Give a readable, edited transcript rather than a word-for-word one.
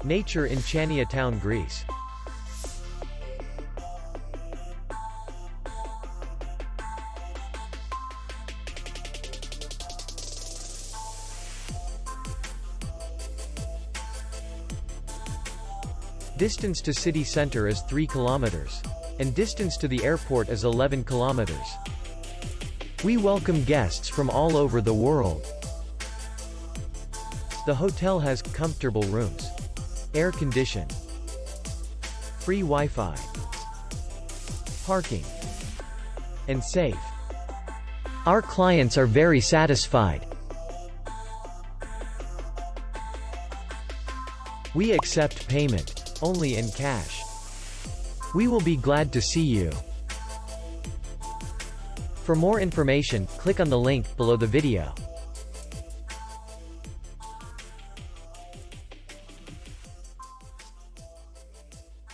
Nature in Chania Town, Greece. Distance to city center is 3 kilometers. And distance to the airport is 11 kilometers. We welcome guests from all over the world. The hotel has comfortable rooms, air condition, free Wi-Fi, parking, and safe. Our clients are very satisfied. We accept payment only in cash. We will be glad to see you. For more information, click on the link below the video.